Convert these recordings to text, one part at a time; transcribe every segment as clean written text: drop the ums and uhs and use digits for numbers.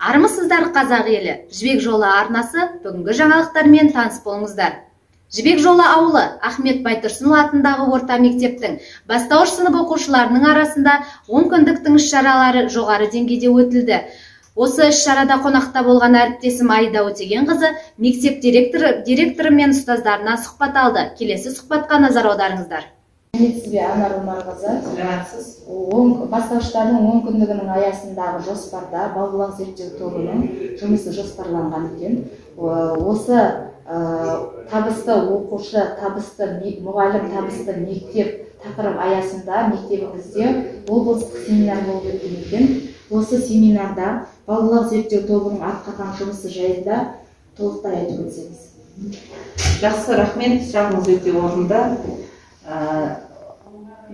Армысыздар қазақ елі, Жібек жолы арнасы бүгінгі жаңалықтармен таныс болыңыздар. Жібек жолы ауылы Ахмет Байтұрсынұлы атындағы орта мектептің бастауыш сынып оқушыларының арасында 10 күндіктің іс-шаралары жоғары деңгейде өтілді. Осы іс-шарада қонақта болған әріптесім Айда Өтегенқызы мектеп директоры мен ұстаздарына сұхбат алды. Келесі сұхбатқа назар аударыңыздар. Сізге Анар Омарқызы, бастауыштардың 10 күндігінің аясындағы жоспарда балбұлақ зерттеу тобының жұмысы жоспарланған екен. Осы табысты оқушы, табысты мұғалім, табысты мектеп тақырып аясында мектебімізде облыстық семинар болып өткен екен. Осы семинарда балбұлақ зерттеу тобының атқарған жұмысы жайында толықтай айтып өтсеңіз. Жақсы, рахмет. Сұрағыңыз өте орынды.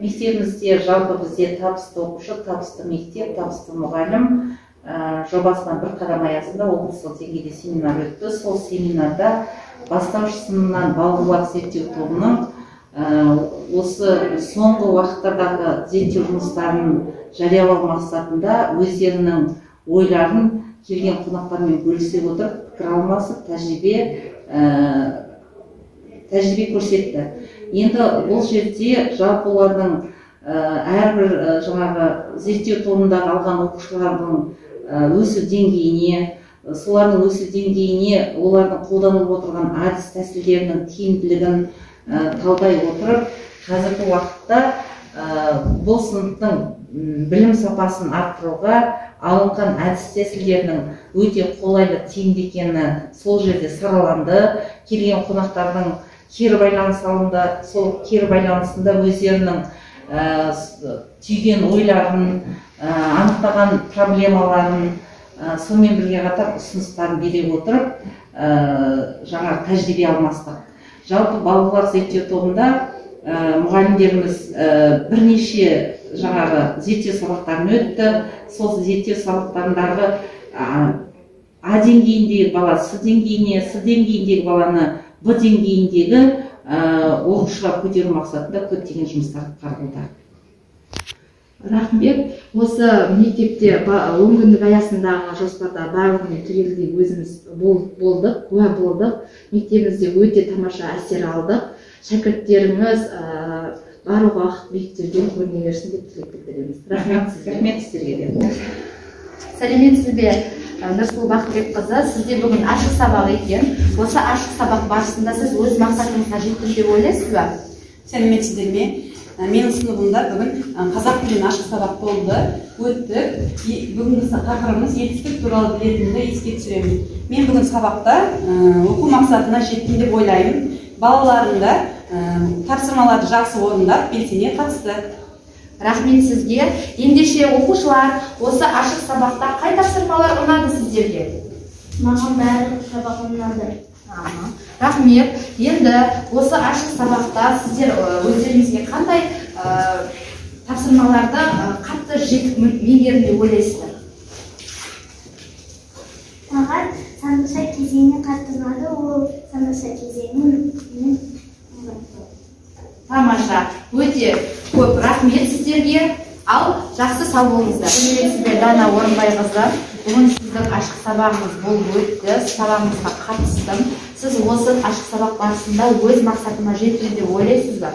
Мектебімізде жалпы бізде табысты оқушы, табысты мектеп, табысты мұғалім жобасынан бір қадам аясында облыстық деңгейде семинар өтті. Сол семинарда бастауыш сыныбынан балбұлақ зерттеу тобының осы соңғы уақыттардағы зерттеу жұмыстарын жариялау мақсатында өздерінің ойларын келген қонақтармен бөлісе отырып, пікір алмасып, тәжірибе көрсетті. Енді бұл жерде жалпы олардың әрбір зерттеу тобындағы алған оқушылардың өсу деңгейіне, солардың өсу деңгейіне олардың қолданылып отырған әдіс тәсілдерінің тиімділігін талдай отырып, қазіргі уақытта бұл сыныптың білім сапасын арттыруға алынған әдіс тәсілдерінің өте қолайлы тиімді екені сол жерде сараланды. Келген қонақтардың кері байланыс алынды. Сол кері байланысында өздерінің түйген ойларын, анықтаған проблемаларын, сонымен бірге қатар ұсыныстарын бере отырып, жаңа тәжірибе алмастық. Жалпы балбұлақ зерттеу тобында мұғалімдеріміз бірнеше зерттеу сабақтарын өтті. Сол зерттеу сабақтарындағы А деңгейіндегі бала С деңгейіне, С деңгейіндегі баланы Б деңгейіндегі оқушыға көтеру мақсатында көптеген жұмыстар атқарылды. Рахмет. Осы мектепте 10 күндік аясындағы жоспарда барлығымен түгелдей өзіміз болдық, куә болдық. Мектебімізде өте тамаша әсер алдық. Шәкірттеріңіз барлық уақыт биіктерден көріне берсін деп тілек білдіреміз. Рахмет сізге. Рахмет сіздерге де. Сәлеметсіз бе, Нұрсұлу Бақытбекқызы, сізде бүгін ашық сабақ екен. Осы ашық сабақ барысында сіз өз мақсатыңызға жеттім деп ойлайсыз ба? Сәлеметсіздер ме? Менің сыныбымда бүгін қазақ тілінен ашық сабақ болды, өттік. Бүгінгі тақырыбымыз етістік туралы білетінімді еске түсіремін. Мен бүгін сабақта оқу мақсатына жеттім деп ойлаймын. Балаларым да тапсырмаларды жақсы орындап, белсене қатысты. Рахмет сізге. Ендеше оқушылар, осы ашық сабақта қай тапсырмалар ұнады сіздерге? Маған бәрі сабақ ұнады. Рахмет. Енді осы ашық сабақта сіздер өздеріңізге қандай тапсырмаларды қатты жетік меңгерді деп ойлайсыздар? Маған сандықша кезеңі қатты ұнады, ол сандықша кезеңі. Тамаша, өте көп рахмет сіздерге. Ал жақсы сау болыңыздар. Сіздер Дана Орынбайқызы, бүгін сіздің ашық сабағыңыз болып өтті, сабағыңызға қатыстым. Сіз осы ашық сабақ барысында өз мақсатыма жеттім деп ойлайсыз ба?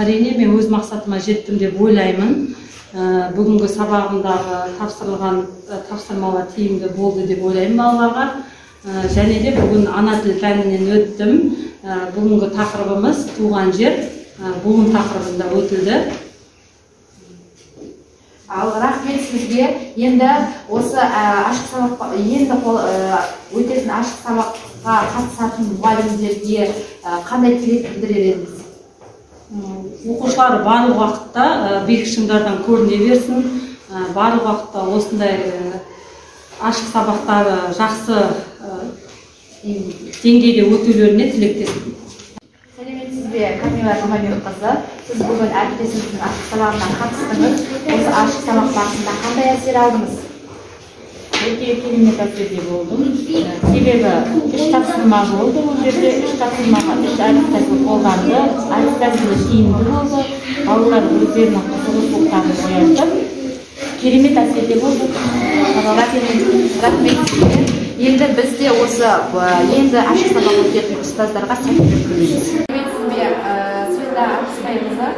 Әрине, мен өз мақсатыма жеттім деп ойлаймын. Бүгінгі сабағымдағы тапсырылған тапсырмалар тиімді болды деп ойлаймын балаларға. Және де бүгін ана тіл пәнінен өттім. Бүгінгі тақырыбымыз туған жер, буын тақырыбында өтілді. Ал рахмет сізге. Енді осы ашық сабаққа, өтетін ашық сабаққа қатысатын мұғалімдерге қандай тілек білдірер едіңіз? Оқушылар барлық уақытта биік шыңдардан көріне берсін. Барлық уақытта осындай ашық сабақтары жақсы деңгейде өтулеріне тілектеспін. Сәлеметсіз бе, Камила Жұмабекқызы, сіз бүгін әріптесіміздің ашық сабағына қатыстыңыз. Осы ашық сабақ барысында қандай әсер алдыңыз? Өте керемет әсерде болдым. Себебі үш тапсырма болды. Ол жерде үш тапсырмаға үш әдіс тәсіл қолданды. Әдіс тәсілі тиімді болды. Балалар өздерінің қызығушылықтарын оятып, керемет әсерде болды. Рахмет сізге. Енді бізде осы енді ашық сабақ өтетін ұстаздарға сәттілік тілейміз. Света Ақысбайқызы,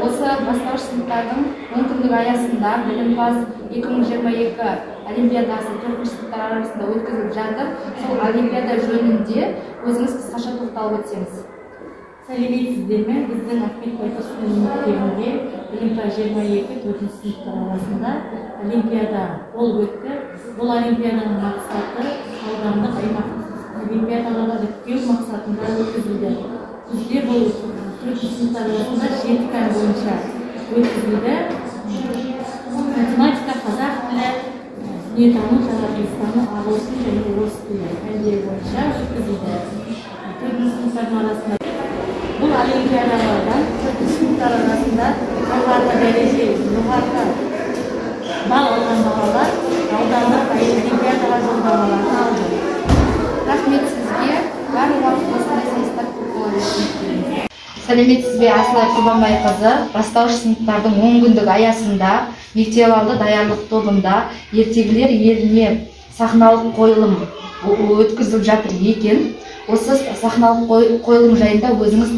осы бастауыш сыныптардың мүмкіндігі аясында білімпаз 2022 олимпиадасы 4-ші сыныптар арасында өткізіліп жатыр. Сол олимпиада жөнінде өзіңіз қысқаша тоқталып өтсеңіз. Сәлеметсіздер ме? Біздің Ахмет Байтұрсынов мектебінде білімпаз 22 4-ші сыныптар арасында олимпиада болып өтті. Бұл олимпиаданың мақсаты аудандық аймақтық олимпиадаларға іріктеу мақсатында өткізілді. Бізде бұл 4-ші сыныптар арасында 7 пән бойынша өткізілді. Математика, қазақ тілі, дүниетану, жаратылыстану, ағылшын және орыс тілі пәндері бойынша өткізілді. 4-ші сыныптардың арасында бұл олимпиадалардан 4-ші сыныптар арасында жоғары дәреже, жоғары балл алған балалар аудандық олимпиадаға жолдамаларын алды. Рахмет сізге. Барлық уақыт осындай сайыстар көп бола берсін. Сәлеметсіз бе, Асылай Құрбанбайқызы? Бастауыш сыныптардың 10 күндік аясында мектепалды даярлық тобында ертегілер еліне сахналық қойылым өткізіліп жатыр екен. Осы сахналық қойылым жайында өзіңіз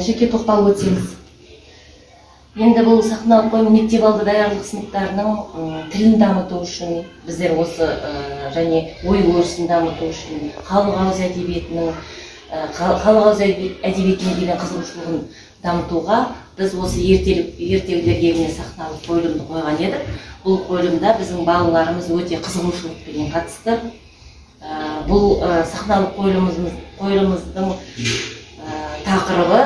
жеке тоқталып өтсеңіз. Енді бұл сахналық қойылым мектепалды даярлық сыныптарының тілін дамыту үшін, біздер осы және ой өрісін дамыту үшін, халық ауыз әдебиетіне деген қызығушылығын дамытуға біз осы ертегілер еліне сахналық қойылымды қойған едік. Бұл қойылымда біздің балаларымыз өте қызығушылықпен қатысты. Бұл сахналық қойылымымыздың тақырыбы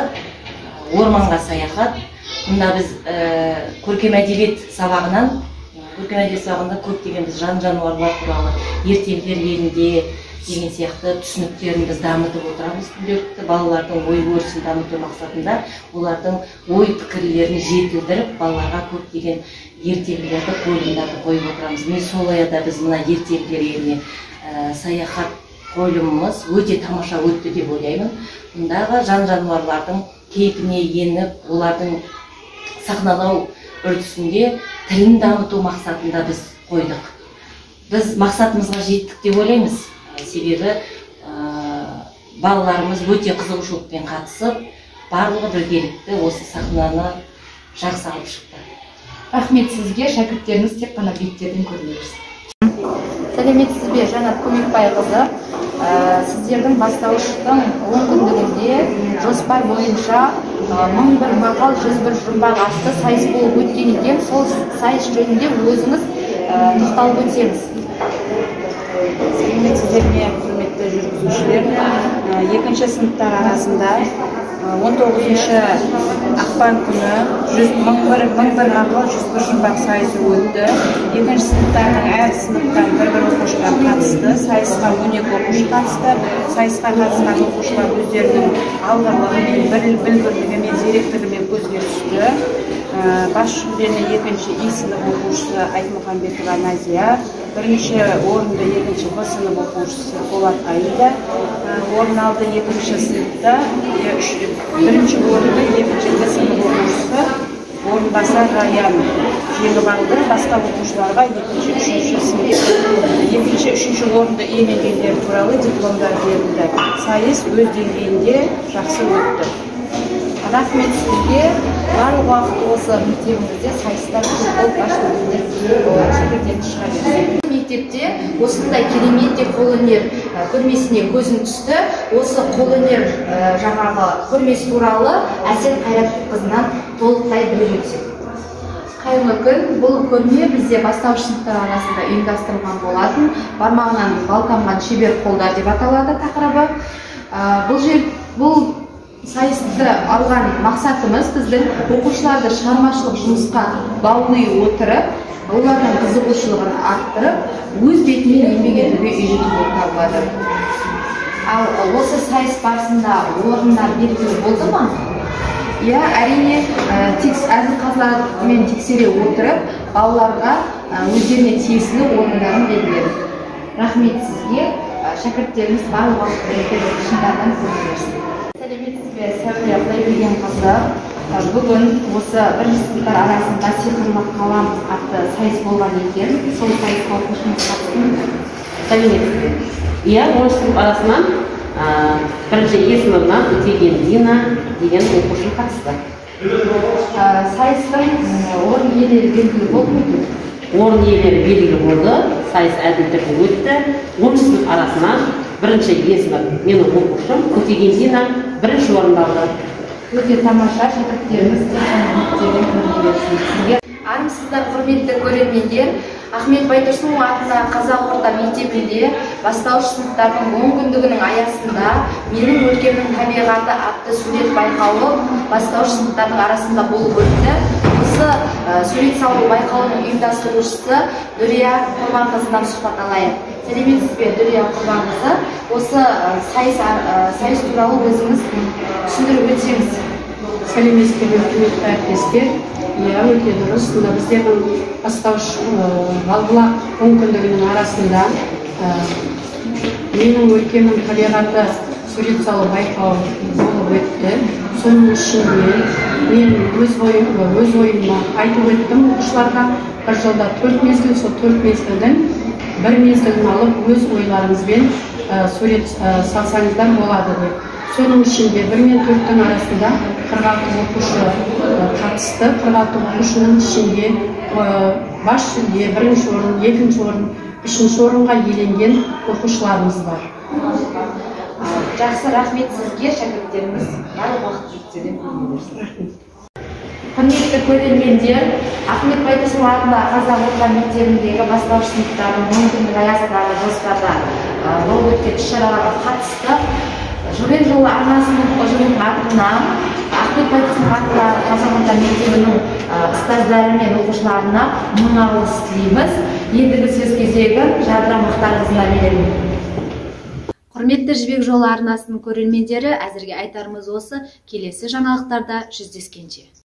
орманға саяхат. Мұнда біз көркем әдебиет сабағында көптеген біз жан-жануарлар туралы ертегілер елінде деген сияқты түсініктерін біз дамытып отырамыз. Күнделікті балалардың ой өрісін дамыту мақсатында олардың ой пікірлерін жетілдіріп, балаларға көптеген ертегілерді, қойылымдарды қойып отырамыз. Мен сол аяда біз мына ертегілер еліне саяхат қойылымымыз өте тамаша өтті деп ойлаймын. Мұндағы жан-жануарлардың кейпіне еніп, олардың сахналау үрдісінде тілін дамыту мақсатында біз қойдық. Біз мақсатымызға жеттік деп ойлаймыз. Себебі балаларымыз өте қызығушылықпен қатысып, барлығы біргелікті осы сахнаны жақсы алып шықты. Рахмет сізге, шәкірттеріңіз тек қана беттерден көріне берсін. Сәлеметсіз бе, Жанат Көмекбайқызы? Сіздердің бастауыштың 10 күндігінде жоспар бойынша 1001 мақал 101 жұмбақ атты сайыс болып өткен екен. Сол сайыс жөнінде өзіңіз тоқталып өтсеңіз. Сәлеметсіздер ме, құрметті жүргізушілер? 2-ші сыныптар арасында 19 ақпан күні 1001 мақал 101 жұмбақ сайысы өтті. 2-ші сыныптардың әр сыныптан бір оқушыға қатысты. Сайысқа 12 оқушы қатысты. Сайысқа қатысқан оқушылар өздерінің алғырлығымен, білгірлігімен, зеректігімен көзге түсті. Бас жүлдені 2-ші И сынып оқушысы Айтмұхамбетова Назия, 1-ші орынды 2-ші В сынып оқушысы Болат Аида орын алды. 2-ші сыныпта 1-ші орынды 2-ші В сынып оқушысы Орынбасар Раян жеңіп алды. Басқа оқушыларға 2-ші, 3-ші сынып 2-ші, 3-ші орынды иеленгендер туралы дипломдар берілді. Сайыс өз деңгейінде жақсы өтті. Рахмет сізге. Барлық уақыт осы мектебімізде сайыстар көп болып шәкірттерді шыға берсін. Мектепте осындай керемет те қолөнер көрмесіне көзім түсті. Осы қолөнер жаңағы көрмесі туралы Әсел Қайратқызынан толықтай біліп өтсек. Қайырлы күн. Бұл көрме бізде бастауыш сыныптар арасында ұйымдастырылған болатын. Бармағынан бал тамған шебер қолдар деп аталады тақырыбы. Бұл сайысты алған мақсатымыз біздің оқушыларды шығармашылық жұмысқа баулый отырып, олардың қызығушылығын арттырып, өз бетімен еңбек етуге үйрету болып табылады. Ал осы сайыс барысында орындар белгілі болды ма? Иә, әрине, әзіл-қазылармен тексере отырып, балаларға өздеріне тиесілі орындарын белгіледі. Рахмет сізге. Шәкірттеріңіз барлық уақыт шыңдардан көріп берсін. Сәлеметсіз бе, Сәуле Құдайбергенқызы. Бүгін осы бірінші сыныптар арасында сиқырлы қалам атты сайыс болған екен. Сол сайысқа оқушымыз қатысты. Сәлеметсіз бе? Иә, 10 сынып арасынан бірінші есімімнен Өтеген Дина деген оқушы қатысты. Сайыстың орын иелері белгілі болды ма? Орын иелері белгілі болды. Сайыс әділ түрде өтті. 10 сынып арасынан бірінші есімім менің оқушым Өтеген Дина бірінші орын алды. Өте тамаша, шәкірттеріміз Армысыздар, құрметті көрермендер. Ахмет Байтұрсынұлы атындағы қазақ орта мектебінде бастауыш сыныптардың 10 күндігінің аясында менің өлкемнің табиғаты атты сурет байқауы бастауыш сыныптардың арасында болып өтті. Осы сурет салу байқауының ұйымдастырушысы Дүрия Құрбанқызынан сұхбат алайық. Сәлеметсіз бе, Дүрия Құрбанқызы? Осы сайыс туралы өзіңіз түсіндіріп өтсеңіз. Сәлеметсіз бе, құрметті әріптестер. Иә, өте дұрыс. Біздердің бастауыш Балбұлақ 10 күндігінің арасында менің өлкемнің табиғаты сурет салу байқауы болып өтті. Соның ішінде мен өз ойымды айтып өттім оқушыларға. Бір жылда 4 мезгіл, сол 4 мезгілдің бір мезгілін алып өз ойларыңызбен сурет салсаңыздар болады деп. Соның ішінде 1 мен 4-тің арасында 46 оқушы қатысты. 46 оқушының ішінде бас жүлде, 1-ші орын, 2-ші орын, 3-ші орынға иеленген оқушыларымыз бар. Жақсы, рахмет сізге, шәкірттеріміз барлық уақыт жүрсе деп көріңіздер. Құрметті көрермендер, Ахмет Байтұрсынұлы атындағы қазақ орта мектебіндегі бастауыш сыныптардың 10 күндік аясындағы жоспарда болып өткен іс-шараларға қатысты. Жібек жолы арнасының ұжымының атынан Ахмет Байтұрсынұлы атындағы қазақ орта мектебінің ұстаздары мен оқушыларына мың алғыс тілейміз. Ендігі сөз кезегі Жадыра Мұхтарқызына беремін. Құрметті Жібек жолы арнасының көрермендері, әзірге айтарымыз осы. Келесі жаңалықтарда жүздескенше.